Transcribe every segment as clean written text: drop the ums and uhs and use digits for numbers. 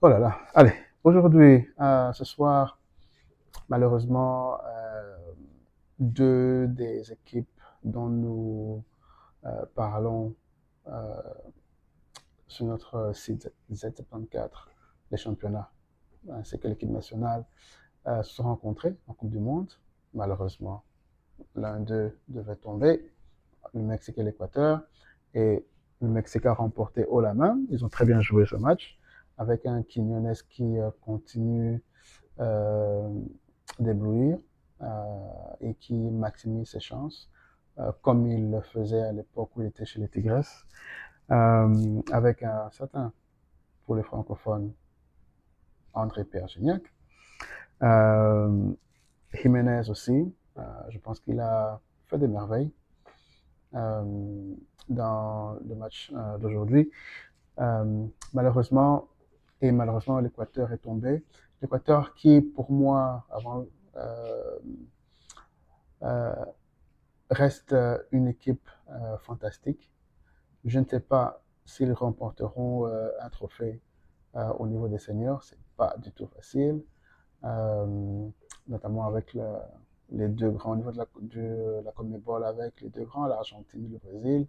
Oh là là. Allez, aujourd'hui, ce soir, malheureusement, deux des équipes dont nous parlons euh, sur notre site Z74, les championnats, ainsi que l'équipe nationale, se sont rencontrés en Coupe du Monde. Malheureusement, l'un d'eux devait tomber, le Mexique et l'Équateur, et le Mexique a remporté haut la main. Ils ont très bien joué ce match, avec un Quiñones qui continue euh, d'éblouir et qui maximise ses chances, comme il le faisait à l'époque où il était chez les Tigresses, avec un certain, pour les francophones, André-Pierre Gignac. Euh, Jiménez aussi, je pense qu'il a fait des merveilles euh, dans le match d'aujourd'hui. Malheureusement, malheureusement, l'Équateur est tombé. L'Équateur qui, pour moi, avant, euh, euh, reste une équipe fantastique. Je ne sais pas s'ils remporteront un trophée au niveau des seniors. C'est pas du tout facile, euh, notamment avec les deux grands au niveau de la CONMEBOL avec les deux grands, l'Argentine et le Brésil.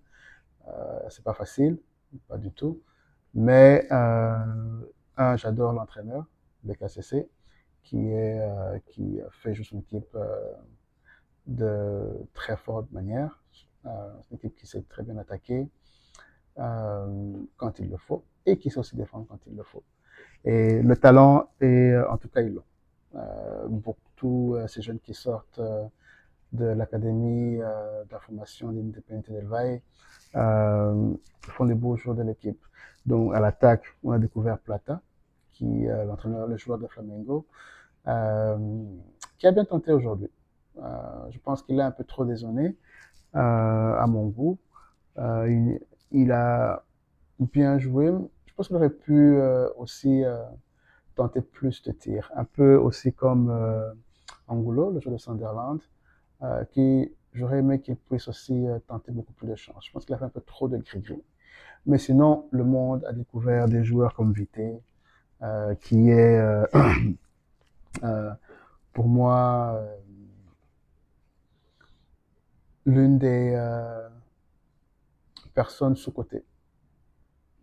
C'est pas facile, pas du tout. Mais j'adore l'entraîneur de KCC qui fait juste une équipe de très forte manière. C'est une équipe qui sait très bien attaquer quand il le faut et qui sait aussi défendre quand il le faut. Et le talent, en tout cas, ils l'ont. Pour tous ces jeunes qui sortent de l'académie d'information d'Independiente del Valle font les beaux jours de l'équipe. Donc, à l'attaque, on a découvert Plata, qui l'entraîneur, le joueur de Flamengo, euh, qui a bien tenté aujourd'hui. Je pense qu'il est un peu trop désolé à mon goût. Il a bien joué. Je pense qu'il aurait pu aussi tenter plus de tirs. Un peu aussi comme Angulo, le joueur de Sunderland, qui j'aurais aimé qu'il puisse aussi tenter beaucoup plus de chances. Je pense qu'il a fait un peu trop de gris-gris. Mais sinon, le monde a découvert des joueurs comme Vité, qui est euh, pour moi l'une des personnes sous-cotées.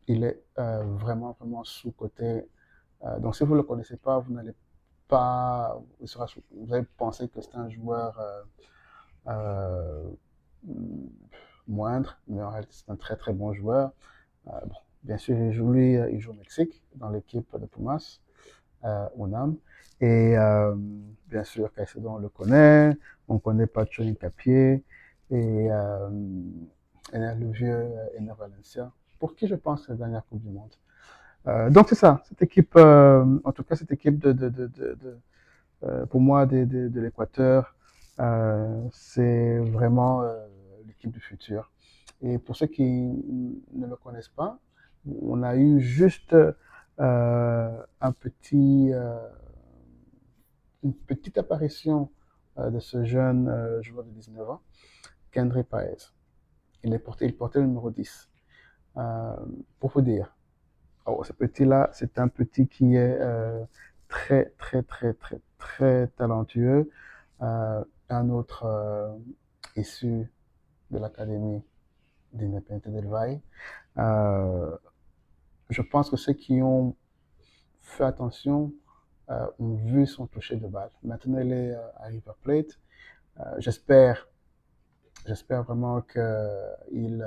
Il est vraiment, vraiment sous-coté. Donc, si vous ne le connaissez pas, vous n'allez pas, vous allez penser que c'est un joueur euh, moindre, mais en réalité, c'est un très, très bon joueur. Bon, bien sûr, il joue au Mexique, dans l'équipe de Pumas, UNAM. Et bien sûr, Caicedo, on le connaît. On connaît Pacho Incapié et le vieux Ener Valencia, pour qui je pense que c'est la dernière Coupe du Monde. Donc c'est ça, cette équipe, en tout cas cette équipe pour moi de l'Équateur, c'est vraiment l'équipe du futur. Et pour ceux qui ne le connaissent pas, on a eu juste une petite apparition de ce jeune joueur de 19 ans, Kendry Paez. Il portait le numéro 10. Euh, pour vous dire, oh, ce petit-là, c'est un petit qui est très, très, très, très, très talentueux. Un autre issu de l'Académie d'Independiente del Valle. Euh, je pense que ceux qui ont fait attention ont vu son toucher de balle. Maintenant, il est à River Plate. J'espère, j'espère vraiment qu'il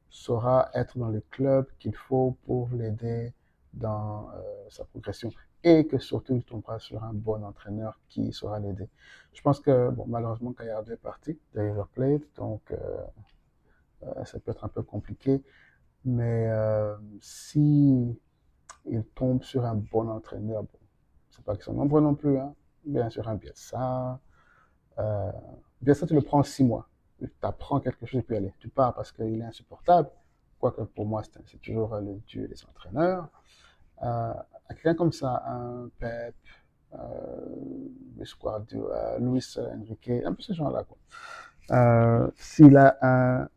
saura être dans le club qu'il faut pour l'aider dans sa progression et que surtout il tombera sur un bon entraîneur qui saura l'aider. Je pense que bon, malheureusement Gallardo est parti de River Plate, donc ça peut être un peu compliqué, mais si il tombe sur un bon entraîneur, bon, c'est pas qu'ils sont nombreux non plus, hein, bien sûr un Bielsa, euh, Bielsa tu le prends 6 mois, tu apprends quelque chose et puis allez, tu pars parce qu'il est insupportable. Quoique pour moi, c'est toujours le dieu des entraîneurs. À quelqu'un comme ça, un Pep, euh, Luis Enrique, un peu ce genre-là, quoi. S'il a un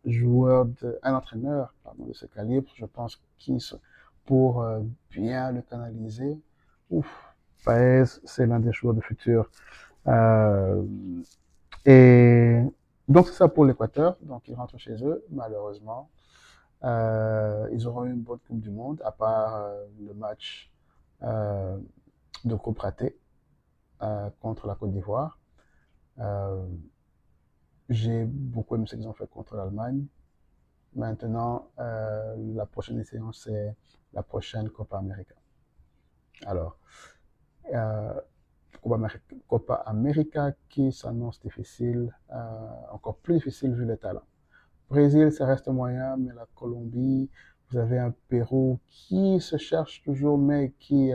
entraîneur, pardon, de ce calibre, je pense qu'il pour bien le canaliser. Ouf, Paez, c'est l'un des joueurs de futur. Euh, et donc, c'est ça pour l'Équateur. Donc, ils rentrent chez eux, malheureusement. Ils auront eu une bonne Coupe du Monde, à part le match euh, de groupe raté contre la Côte d'Ivoire. Euh, j'ai beaucoup aimé ce qu'ils ont fait contre l'Allemagne. Maintenant, la prochaine séance, c'est la prochaine Copa América. Alors, euh, Copa América qui s'annonce difficile, encore plus difficile vu les talents. Brésil, ça reste moyen, mais la Colombie, vous avez un Pérou qui se cherche toujours, mais qui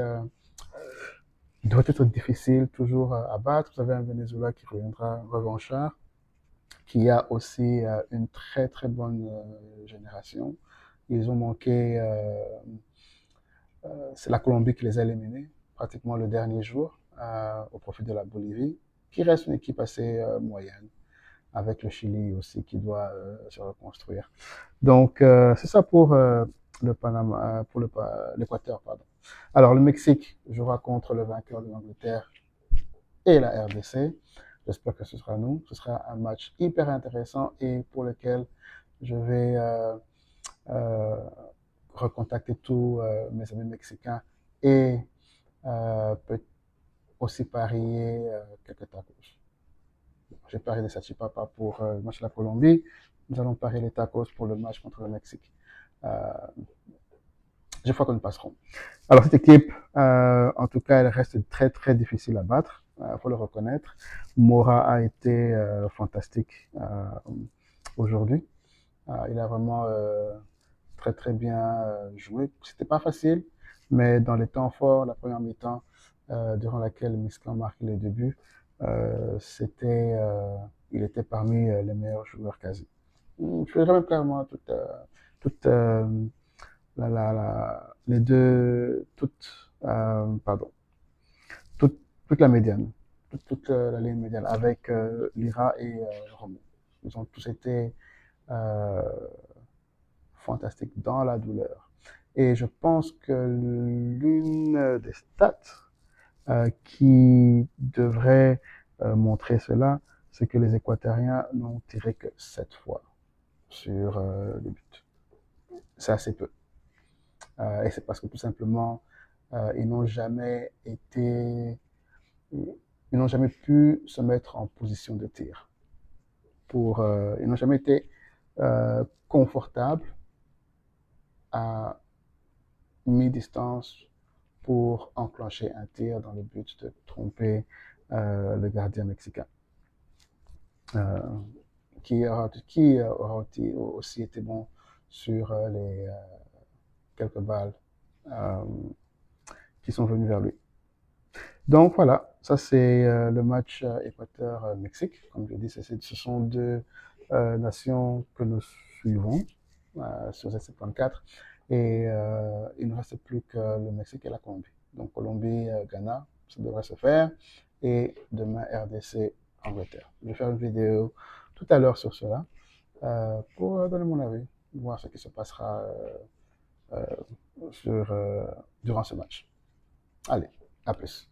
doit être difficile toujours à battre. Vous avez un Venezuela qui reviendra revanchard, qui a aussi une très très bonne génération. Ils ont manqué, c'est la Colombie qui les a éliminés pratiquement le dernier jour au profit de la Bolivie, qui reste une équipe assez moyenne, avec le Chili aussi qui doit se reconstruire. Donc c'est ça pour le Panama, pour l'Équateur, pardon. Alors le Mexique jouera contre le vainqueur de l'Angleterre et la RDC. J'espère que ce sera nous. Ce sera un match hyper intéressant et pour lequel je vais euh, recontacter tous mes amis mexicains et peut aussi parier quelques tacos. J'ai parié des salchipapa pour le match de la Colombie. Nous allons parier les tacos pour le match contre le Mexique. Euh, je crois que nous passerons. Alors cette équipe, en tout cas, elle reste très très difficile à battre. Faut le reconnaître. Mora a été fantastique aujourd'hui. Il a vraiment très très bien joué. C'était pas facile, mais dans les temps forts, la première mi-temps, durant laquelle Misclan marque les débuts, il était parmi les meilleurs joueurs quasi. Je dirais même clairement toute les deux, pardon, toute la médiane, toute la ligne médiane avec Lira et Romo. Ils ont tous été euh, fantastique dans la douleur. Et je pense que l'une des stats qui devrait montrer cela, c'est que les Équatoriens n'ont tiré que 7 fois sur le but. C'est assez peu. Et c'est parce que tout simplement, ils n'ont jamais été, ils n'ont jamais pu se mettre en position de tir. Ils n'ont jamais été confortables à mi-distance pour enclencher un tir dans le but de tromper le gardien mexicain, euh, qui aura aussi été bon sur les quelques balles euh, qui sont venues vers lui. Donc voilà, ça c'est le match Équateur-Mexique. Comme je dis, ce sont deux nations que nous suivons sur Z74. Et il ne reste plus que le Mexique et la Colombie. Donc Colombie-Ghana, ça devrait se faire. Et demain, RDC-Angleterre. Je vais faire une vidéo tout à l'heure sur cela pour donner mon avis, voir ce qui se passera durant ce match. Allez, à plus.